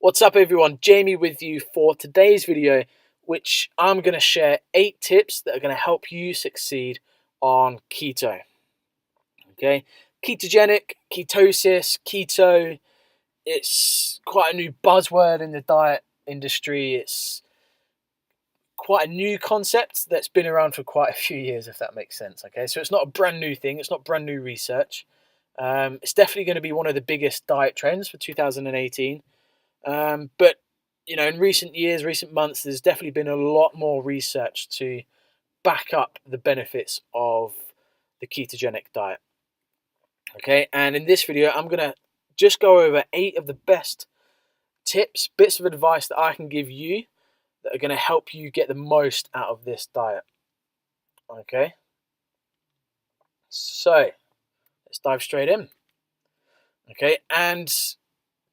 What's up everyone, Jamie with you for today's video, which I'm going to share 8 tips that are going to help you succeed on keto. Okay, ketogenic, ketosis, keto, it's quite a new buzzword in the diet industry. It's quite a new concept that's been around for quite a few years, if that makes sense. Okay, so it's not a brand new thing, it's not brand new research. It's definitely going to be one of the biggest diet trends for 2018. But in recent years, recent months, there's definitely been a lot more research to back up the benefits of the ketogenic diet. Okay, and in this video, I'm gonna just go over 8 of the best tips, bits of advice that I can give you that are gonna help you get the most out of this diet. Okay, so let's dive straight in. Okay, and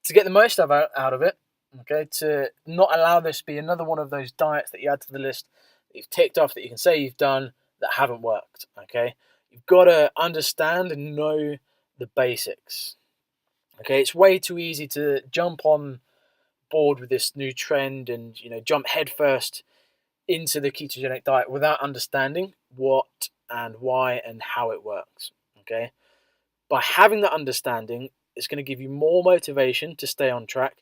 to get the most out of it, okay, to not allow this to be another one of those diets that you add to the list that you've ticked off that you can say you've done that haven't worked. Okay, you've got to understand and know the basics. Okay, it's way too easy to jump on board with this new trend and jump headfirst into the ketogenic diet without understanding what and why and how it works. Okay, by having that understanding, it's going to give you more motivation to stay on track,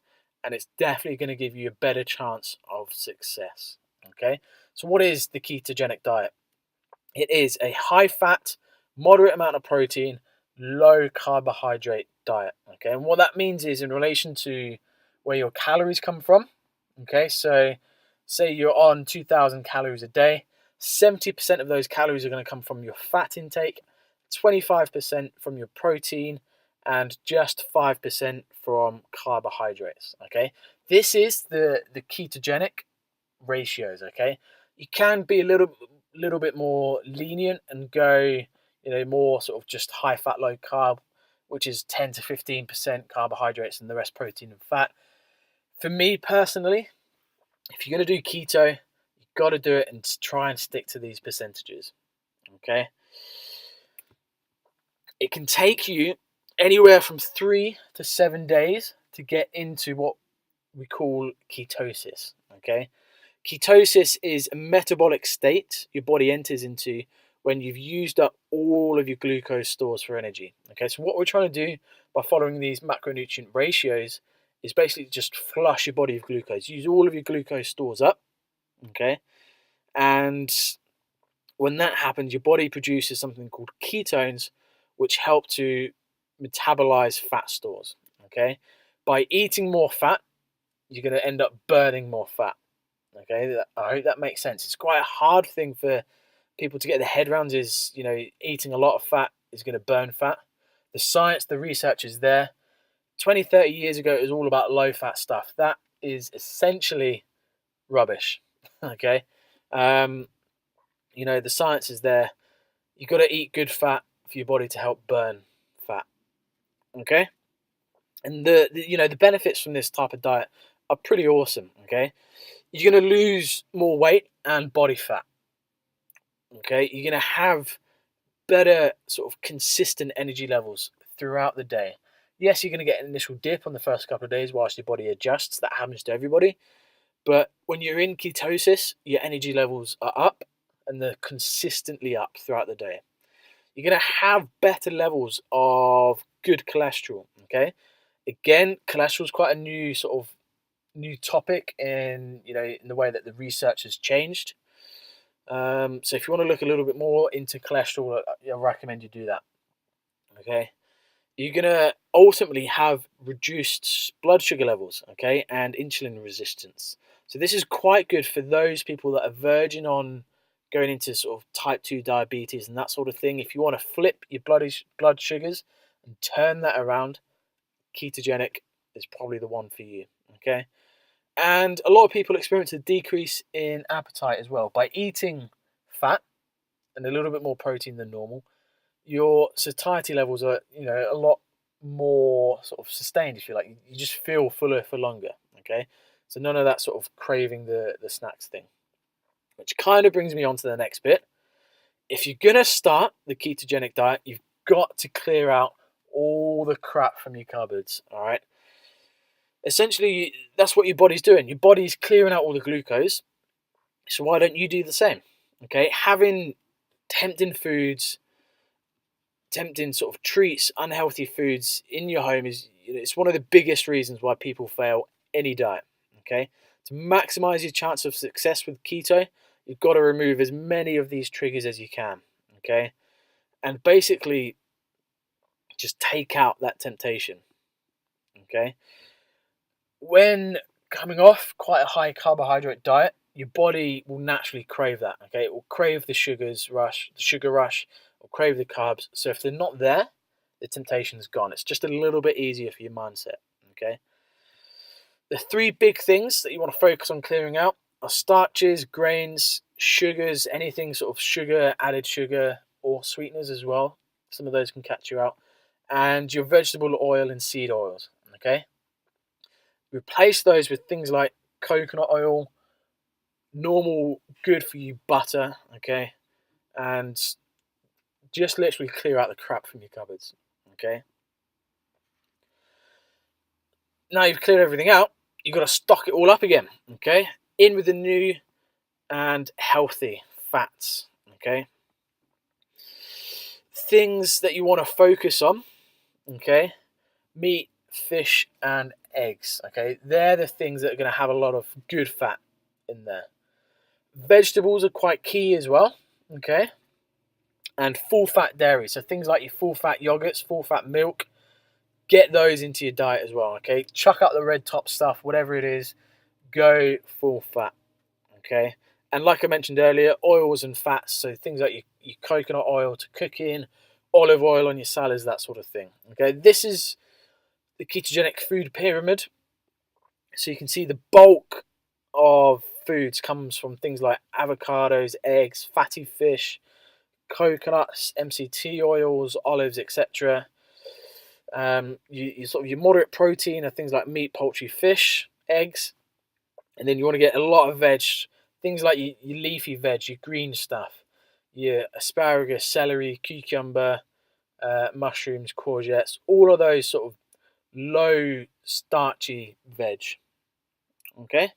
and it's definitely going to give you a better chance of success. Okay, so what is the ketogenic diet? It is a high-fat, moderate amount of protein, low carbohydrate diet. Okay, and what that means is in relation to where your calories come from. Okay, so say you're on 2,000 calories a day, 70% of those calories are going to come from your fat intake, 25% from your protein, and just 5% from carbohydrates. Okay, this is the ketogenic ratios. Okay, you can be a little bit more lenient and go more sort of just high fat low carb, which is 10 to 15% carbohydrates and the rest protein and fat. For me personally, if you're going to do keto, you've got to do it and try and stick to these percentages. Okay, it can take you anywhere from 3 to 7 days to get into what we call ketosis. Okay, ketosis is a metabolic state your body enters into when you've used up all of your glucose stores for energy. Okay, so what we're trying to do by following these macronutrient ratios is basically just flush your body of glucose, use all of your glucose stores up. Okay, and when that happens, your body produces something called ketones, which help to metabolize fat stores. Okay, by eating more fat, you're going to end up burning more fat. Okay, I hope that makes sense. It's quite a hard thing for people to get their head around. Is eating a lot of fat is going to burn fat. The science, the research is there. 20, 30 years ago, it was all about low fat stuff. That is essentially rubbish. Okay, the science is there. You've got to eat good fat for your body to help burn fat. Okay, and the benefits from this type of diet are pretty awesome. Okay, you're going to lose more weight and body fat. Okay, you're going to have better sort of consistent energy levels throughout the day. Yes, you're going to get an initial dip on the first couple of days whilst your body adjusts. That happens to everybody. But when you're in ketosis, your energy levels are up and they're consistently up throughout the day. You're going to have better levels of good cholesterol. Okay, again, cholesterol is quite a new topic in in the way that the research has changed. So if you want to look a little bit more into cholesterol, I recommend you do that. Okay, you're gonna ultimately have reduced blood sugar levels, okay, and insulin resistance. So this is quite good for those people that are verging on going into sort of type 2 diabetes and that sort of thing. If you want to flip your blood sugars and turn that around, ketogenic is probably the one for you. Okay, and a lot of people experience a decrease in appetite as well by eating fat and a little bit more protein than normal. Your satiety levels are a lot more sort of sustained, if you like. You just feel fuller for longer. Okay, so none of that sort of craving the snacks thing, which kind of brings me on to the next bit. If you're gonna start the ketogenic diet, you've got to clear out all the crap from your cupboards. All right, Essentially, that's what your body's doing. Your body's clearing out all the glucose. So why don't you do the same? Okay, having tempting foods, tempting sort of treats, unhealthy foods in your home is, it's one of the biggest reasons why people fail any diet. Okay, to maximize your chance of success with keto, you've got to remove as many of these triggers as you can. Okay, and basically just take out that temptation. Okay, when coming off quite a high carbohydrate diet, your body will naturally crave that. Okay, it will crave the sugar rush, or crave the carbs. So if they're not there, the temptation's gone. It's just a little bit easier for your mindset. Okay, the three big things that you want to focus on clearing out are starches, grains, sugars, anything sort of sugar, added sugar, or sweeteners as well. Some of those can catch you out, and your vegetable oil and seed oils. Okay, replace those with things like coconut oil, normal good for you butter, okay, and just literally clear out the crap from your cupboards. Okay, now you've cleared everything out, you've got to stock it all up again. Okay, in with the new and healthy fats. Okay, things that you want to focus on. Okay, meat, fish, and eggs. Okay, they're the things that are going to have a lot of good fat in there. Vegetables are quite key as well. Okay, and full fat dairy. So things like your full fat yogurts, full fat milk, get those into your diet as well. Okay, chuck out the red top stuff, whatever it is, go full fat. Okay, and like I mentioned earlier, oils and fats. So things like your coconut oil to cook in, olive oil on your salads, that sort of thing. Okay, this is the ketogenic food pyramid. So you can see the bulk of foods comes from things like avocados, eggs, fatty fish, coconuts, MCT oils, olives, etc. You sort of your moderate protein are things like meat, poultry, fish, eggs, and then you want to get a lot of veg, things like your leafy veg, your green stuff, your asparagus, celery, cucumber, mushrooms, courgettes, all of those sort of low starchy veg. Okay.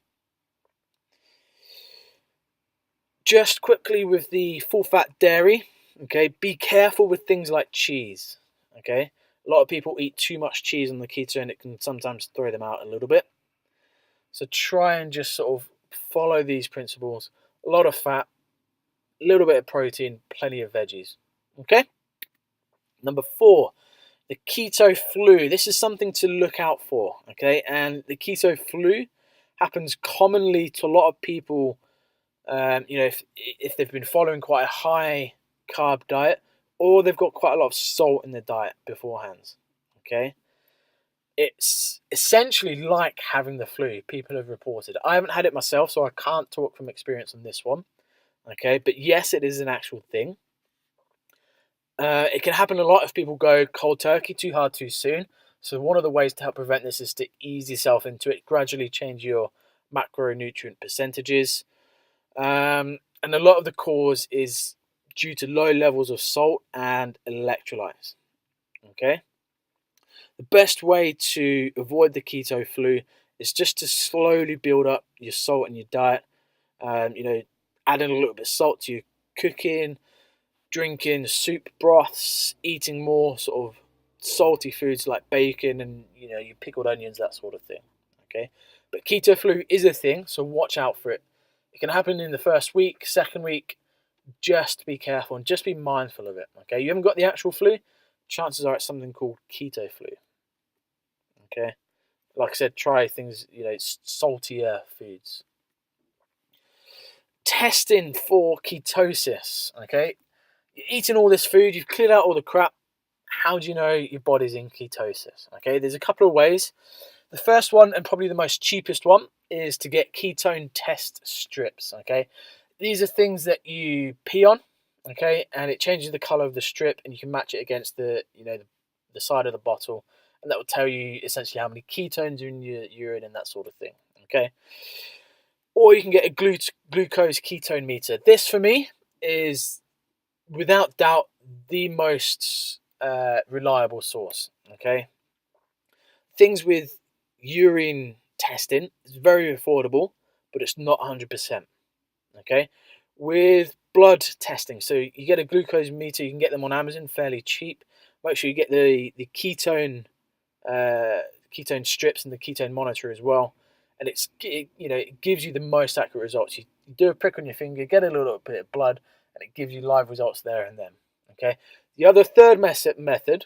Just quickly with the full fat dairy, okay, be careful with things like cheese, okay? A lot of people eat too much cheese on the keto and it can sometimes throw them out a little bit. So try and just sort of follow these principles. A lot of fat, a little bit of protein, plenty of veggies, okay? Number 4, the keto flu. This is something to look out for, okay? And the keto flu happens commonly to a lot of people. If they've been following quite a high carb diet, or they've got quite a lot of salt in their diet beforehand. Okay, it's essentially like having the flu. People have reported. I haven't had it myself, so I can't talk from experience on this one. Okay, but yes, it is an actual thing. It can happen a lot if people go cold turkey too hard too soon. So one of the ways to help prevent this is to ease yourself into it, gradually change your macronutrient percentages. And a lot of the cause is due to low levels of salt and electrolytes. Okay, the best way to avoid the keto flu is just to slowly build up your salt in your diet. Adding a little bit of salt to your cooking, drinking soup broths, eating more sort of salty foods like bacon and your pickled onions, that sort of thing. Okay, but keto flu is a thing, so watch out for it. It can happen in the first week, second week. Just be careful and just be mindful of it. Okay, you haven't got the actual flu. Chances are it's something called keto flu. Okay, like I said, try things, saltier foods. Testing for ketosis. Okay, you're eating all this food, you've cleared out all the crap. How do you know your body's in ketosis? Okay, there's a couple of ways. The first one, and probably the most cheapest one, is to get ketone test strips. Okay, these are things that you pee on, okay, and it changes the color of the strip, and you can match it against the side of the bottle, and that will tell you essentially how many ketones are in your urine and that sort of thing. Okay, or you can get a glucose ketone meter. This for me is without doubt the most reliable source. Okay, things with urine testing is very affordable, but it's not 100%. Okay, with blood testing, so you get a glucose meter. You can get them on Amazon fairly cheap. Make sure you get the ketone ketone strips and the ketone monitor as well. And it gives you the most accurate results. You do a prick on your finger, get a little bit of blood, and it gives you live results there and then. Okay. The other third method,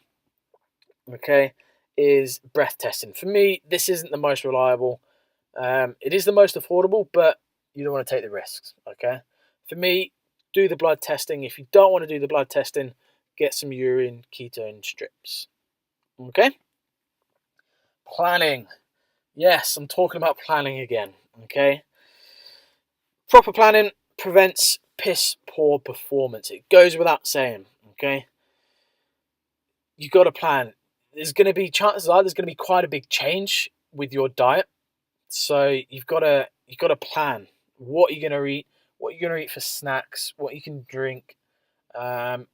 okay, is breath testing. For me, this isn't the most reliable. It is the most affordable, but you don't want to take the risks. Okay. For me, do the blood testing. If you don't want to do the blood testing, get some urine ketone strips. Okay. Planning. Yes, I'm talking about planning again. Okay. Proper planning prevents piss poor performance. It goes without saying. Okay. You got to plan. Chances are there's going to be quite a big change with your diet. So you've got to plan what you're going to eat, what you're going to eat for snacks, what you can drink, and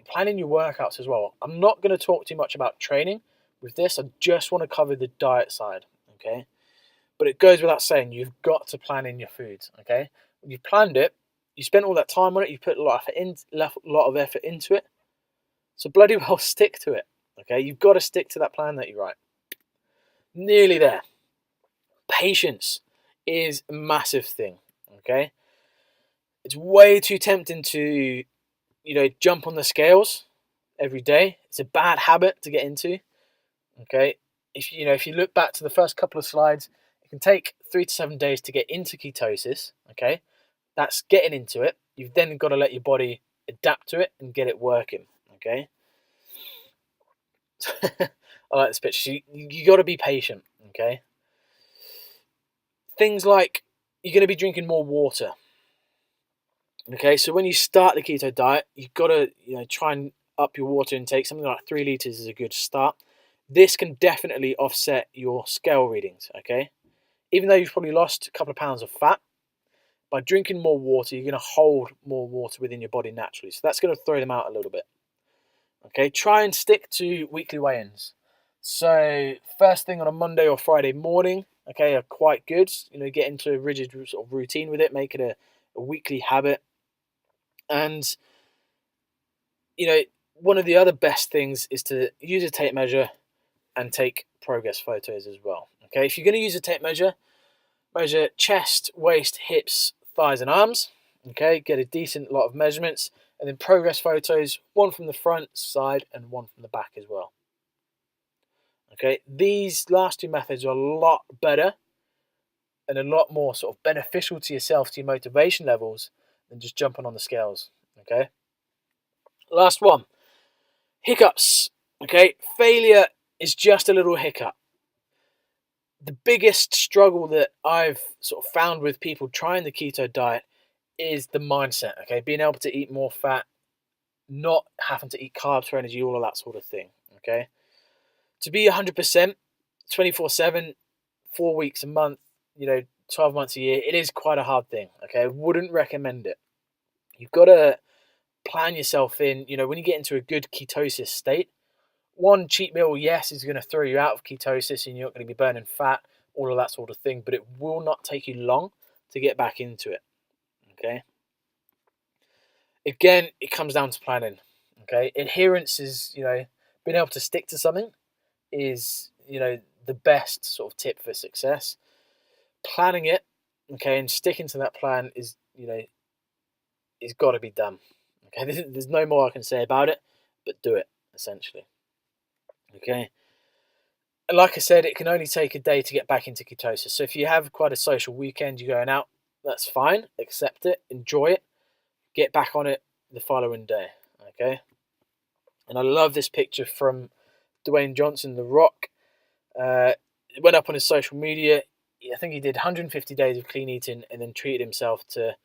planning your workouts as well. I'm not going to talk too much about training with this. I just want to cover the diet side, okay? But it goes without saying, you've got to plan in your foods, okay? When you've planned it, you spent all that time on it, you put a lot of effort into it, so bloody well stick to it, okay? You've got to stick to that plan that you write. Nearly there. Patience is a massive thing, okay? It's way too tempting to, jump on the scales every day. It's a bad habit to get into, okay? If you look back to the first couple of slides, it can take 3 to 7 days to get into ketosis, okay? That's getting into it. You've then got to let your body adapt to it and get it working, okay? I like this picture. You got to be patient, okay? Things like you're going to be drinking more water. Okay, so when you start the keto diet, you've got to try and up your water intake. Something like 3 liters is a good start. This can definitely offset your scale readings. Okay, even though you've probably lost a couple of pounds of fat, by drinking more water, you're going to hold more water within your body naturally. So that's going to throw them out a little bit. Okay, try and stick to weekly weigh-ins. So first thing on a Monday or Friday morning, okay, are quite good. Get into a rigid sort of routine with it, make it a weekly habit. And one of the other best things is to use a tape measure and take progress photos as well. Okay, if you're going to use a tape measure, measure chest, waist, hips, thighs, and arms. Okay, get a decent lot of measurements, and then progress photos, one from the front, side, and one from the back as well. Okay, these last two methods are a lot better and a lot more sort of beneficial to yourself, to your motivation levels, than just jumping on the scales. Okay, last one, hiccups. Okay, failure is just a little hiccup. The biggest struggle that I've sort of found with people trying the keto diet is the mindset, okay? Being able to eat more fat, not having to eat carbs for energy, all of that sort of thing, okay? To be 100%, 24/7, 4 weeks a month, 12 months a year, it is quite a hard thing, okay? I wouldn't recommend it. You've got to plan yourself in, when you get into a good ketosis state. One cheat meal, yes, is going to throw you out of ketosis and you're not going to be burning fat, all of that sort of thing, but it will not take you long to get back into it, okay? Again, it comes down to planning, okay? Adherence is, being able to stick to something is, the best sort of tip for success. Planning it, okay, and sticking to that plan is, it's got to be done, okay? There's no more I can say about it, but do it, essentially, okay? Like I said, it can only take a day to get back into ketosis. So if you have quite a social weekend, you're going out, that's fine. Accept it, enjoy it, get back on it the following day. Okay. And I love this picture from Dwayne Johnson, The Rock. It went up on his social media. I think he did 150 days of clean eating and then treated himself to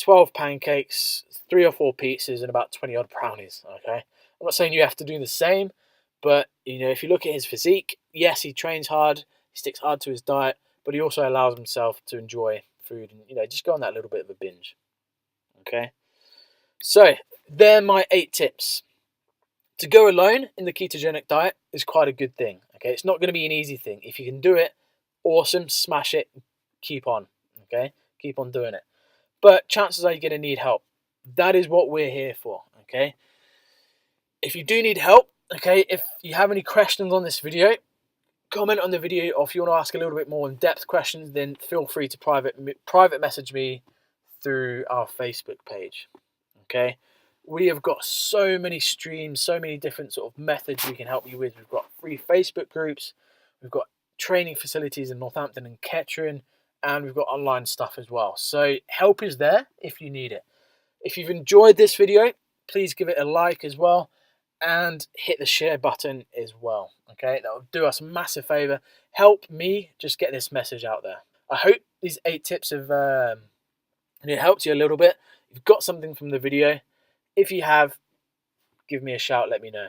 12 pancakes, 3 or 4 pizzas, and about 20 odd brownies. Okay. I'm not saying you have to do the same. But, if you look at his physique, yes, he trains hard, he sticks hard to his diet, but he also allows himself to enjoy food and, just go on that little bit of a binge. Okay? So, they're my 8 tips. To go alone in the ketogenic diet is quite a good thing. Okay, it's not going to be an easy thing. If you can do it, awesome, smash it, keep on. Okay, keep on doing it. But chances are you're going to need help. That is what we're here for. Okay, if you do need help, okay, if you have any questions on this video, comment on the video, or if you want to ask a little bit more in-depth questions, then feel free to private message me through our Facebook page. Okay, we have got so many streams, so many different sort of methods we can help you with. We've got free Facebook groups, we've got training facilities in Northampton and Kettering, and we've got online stuff as well. So help is there if you need it. If you've enjoyed this video, please give it a like as well, and hit the share button as well. Okay, that will do us a massive favor. Help me just get this message out there. I hope these 8 tips have helped you a little bit. You've got something from the video. If you have, give me a shout, let me know.